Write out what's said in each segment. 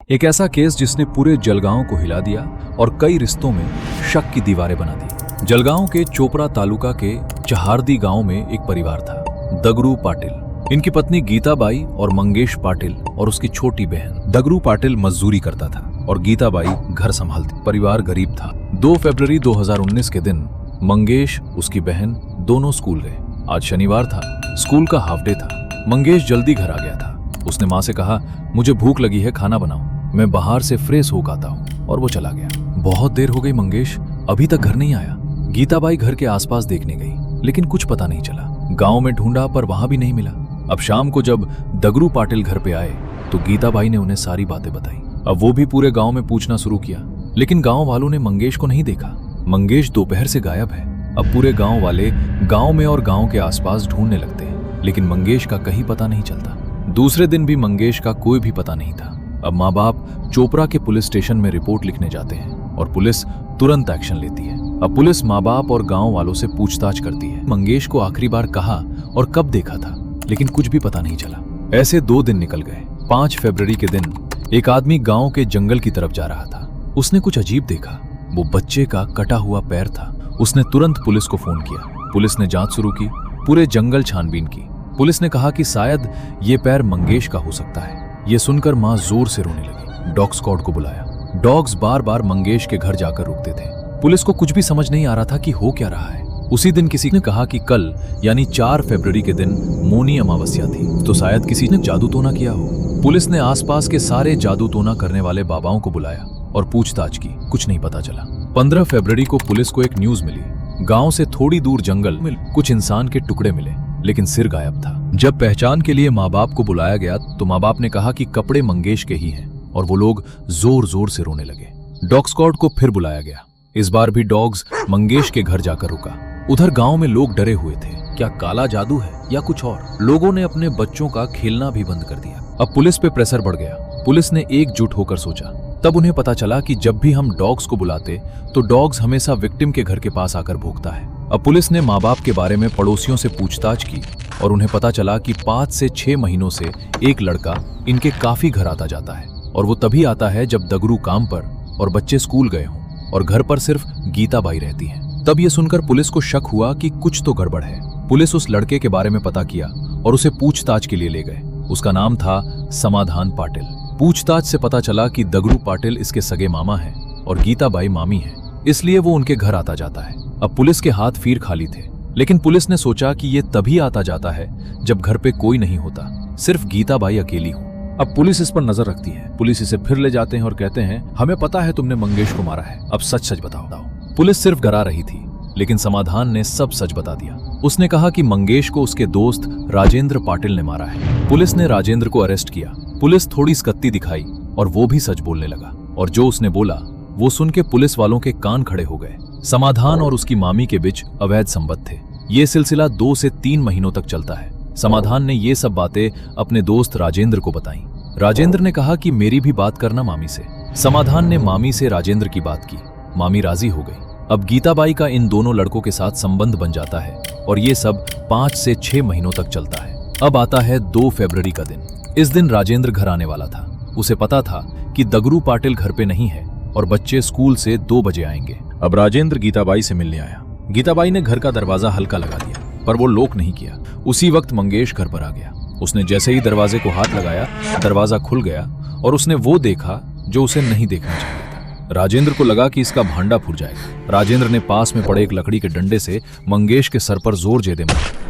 एक ऐसा केस जिसने पूरे जलगांव को हिला दिया और कई रिश्तों में शक की दीवारें बना दी। जलगांव के चोपड़ा तालुका के चहारदी गांव में एक परिवार था, दगरू पाटिल। इनकी पत्नी गीताबाई और मंगेश पाटिल और उसकी छोटी बहन। दगरू पाटिल मजदूरी करता था और गीताबाई घर संभालती। परिवार गरीब था। 2 फरवरी 2019 के दिन मंगेश, उसकी बहन दोनों स्कूल गए। आज शनिवार था, स्कूल का हाफ डे था। मंगेश जल्दी घर आ गया था। उसने माँ से कहा, मुझे भूख लगी है, खाना बनाओ, मैं बाहर से फ्रेश होकर आता हूँ। और वो चला गया। बहुत देर हो गई, मंगेश अभी तक घर नहीं आया। गीताबाई घर के आसपास देखने गई, लेकिन कुछ पता नहीं चला। गांव में ढूंढा पर वहां भी नहीं मिला। अब शाम को जब दगरू पाटिल घर पे आए तो गीताबाई ने उन्हें सारी बातें बताई। अब वो भी पूरे गांव में पूछना शुरू किया, लेकिन गांव वालों ने मंगेश को नहीं देखा। मंगेश दोपहर से गायब है। अब पूरे गांव वाले गांव में और गांव के आसपास ढूंढने लगते हैं, लेकिन मंगेश का कहीं पता नहीं चलता। दूसरे दिन भी मंगेश का कोई भी पता नहीं था। अब माँ बाप चोपड़ा के पुलिस स्टेशन में रिपोर्ट लिखने जाते हैं और पुलिस तुरंत एक्शन लेती है। अब पुलिस माँ बाप और गांव वालों से पूछताछ करती है। मंगेश को आखिरी बार कहाँ और कब देखा था, लेकिन कुछ भी पता नहीं चला। ऐसे 2 दिन निकल गए। 5 फरवरी के दिन एक आदमी गांव के जंगल की तरफ जा रहा था। उसने कुछ अजीब देखा। वो बच्चे का कटा हुआ पैर था। उसने तुरंत पुलिस को फोन किया। पुलिस ने जांच शुरू की, पूरे जंगल छानबीन की। पुलिस ने कहा कि शायद ये पैर मंगेश का हो सकता है। ये सुनकर माँ जोर से रोने लगी। डॉग स्क्वाड को बुलाया। डॉग्स बार बार मंगेश के घर जाकर रुकते थे। पुलिस को कुछ भी समझ नहीं आ रहा था कि हो क्या रहा है। उसी दिन किसी ने कहा कि कल यानी 4 फरवरी के दिन मौनी अमावस्या थी, तो शायद किसी ने जादू टोना किया हो। पुलिस ने आसपास के सारे जादू टोना करने वाले बाबाओं को बुलाया और पूछताछ की। कुछ नहीं पता चला। 15 फरवरी को पुलिस को एक न्यूज मिली। गांव से थोड़ी दूर जंगल में कुछ इंसान के टुकड़े मिले, लेकिन सिर गायब था। जब पहचान के लिए माँ बाप को बुलाया गया तो माँ बाप ने कहा कि कपड़े मंगेश के ही हैं, और वो लोग जोर जोर से रोने लगे। डॉग स्क्वाड को फिर बुलाया गया। इस बार भी डॉग्स मंगेश के घर जाकर रुका। उधर गांव में लोग डरे हुए थे। क्या काला जादू है या कुछ और? लोगों ने अपने बच्चों का खेलना भी बंद कर दिया। अब पुलिस पे प्रेशर बढ़ गया। पुलिस ने एकजुट होकर सोचा। तब उन्हें पता चला कि जब भी हम डॉग्स को बुलाते तो डॉग्स हमेशा विक्टिम के घर के पास आकर भौंकता है। अब पुलिस ने माँ बाप के बारे में पड़ोसियों से पूछताछ की और उन्हें पता चला कि 5 से 6 महीनों से एक लड़का इनके काफी घर आता जाता है, और वो तभी आता है जब दगरू काम पर और बच्चे स्कूल गए हों और घर पर सिर्फ गीताबाई रहती हैं। तब ये सुनकर पुलिस को शक हुआ कि कुछ तो गड़बड़ है। पुलिस उस लड़के के बारे में पता किया और उसे पूछताछ के लिए ले गए। उसका नाम था समाधान पाटिल। पूछताछ से पता चला कि दगरू पाटिल इसके सगे मामा हैं और गीताबाई मामी है, इसलिए वो उनके घर आता जाता है। अब पुलिस के हाथ फिर खाली थे, लेकिन पुलिस ने सोचा कि ये तभी आता जाता है जब घर पे कोई नहीं होता, सिर्फ गीताबाई अकेली हो। अब पुलिस इस पर नजर रखती है। पुलिस इसे फिर ले जाते हैं और कहते हैं, हमें पता है तुमने मंगेश को मारा है, अब सच सच बताओ। पुलिस सिर्फ डरा रही थी, लेकिन समाधान ने सब सच बता दिया। उसने कहा कि मंगेश को उसके दोस्त राजेंद्र पाटिल ने मारा है। पुलिस ने राजेंद्र को अरेस्ट किया। पुलिस थोड़ी सकत्ती दिखाई और वो भी सच बोलने लगा, और जो उसने बोला वो सुन के पुलिस वालों के कान खड़े हो गए। समाधान और उसकी मामी के बीच अवैध संबंध थे। ये सिलसिला 2 से 3 महीनों तक चलता है। समाधान ने ये सब बातें अपने दोस्त राजेंद्र को बताई। राजेंद्र ने कहा कि मेरी भी बात करना मामी से। समाधान ने मामी से राजेंद्र की बात की। मामी राजी हो गई। अब गीताबाई का इन दोनों लड़कों के साथ संबंध बन जाता है और ये सब 5 से 6 महीनों तक चलता है। अब आता है 2 फरवरी का दिन। इस दिन राजेंद्र घर आने वाला था। उसे पता था कि दगरू पाटिल घर पे नहीं है और बच्चे स्कूल से 2 बजे आएंगे। अब राजेंद्र गीताबाई से मिलने आया। गीताबाई ने घर का दरवाजा हल्का लगा दिया, पर वो लॉक नहीं किया। उसी वक्त मंगेश घर पर आ गया। उसने जैसे ही दरवाजे को हाथ लगाया, दरवाजा खुल गया और उसने वो देखा जो उसे नहीं देखना चाहिए था। राजेंद्र को लगा कि इसका भांडा फूट जाएगा। राजेंद्र ने पास में पड़े एक लकड़ी के डंडे से मंगेश के सर पर जोर दे मारा।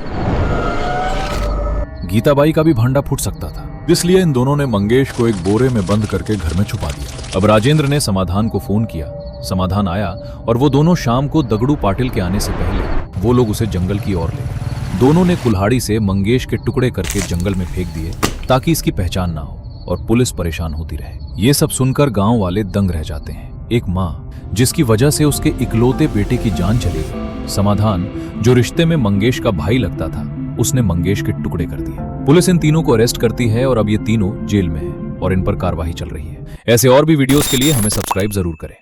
गीताबाई का भी भांडा फूट सकता था, इसलिए इन दोनों ने मंगेश को एक बोरे में बंद करके घर में छुपा दिया। अब राजेंद्र ने समाधान को फोन किया। समाधान आया और वो दोनों शाम को दगड़ू पाटिल के आने से पहले वो लोग उसे जंगल की ओर ले गए। दोनों ने कुल्हाड़ी से मंगेश के टुकड़े करके जंगल में फेंक दिए ताकि इसकी पहचान ना हो और पुलिस परेशान होती रहे। ये सब सुनकर गांव वाले दंग रह जाते हैं। एक माँ जिसकी वजह से उसके इकलौते बेटे की जान चली गई। समाधान जो रिश्ते में मंगेश का भाई लगता था, उसने मंगेश के टुकड़े कर दिए। पुलिस इन तीनों को अरेस्ट करती है और अब ये तीनों जेल में हैं और इन पर कार्रवाई चल रही है। ऐसे और भी वीडियोस के लिए हमें सब्सक्राइब जरूर करें।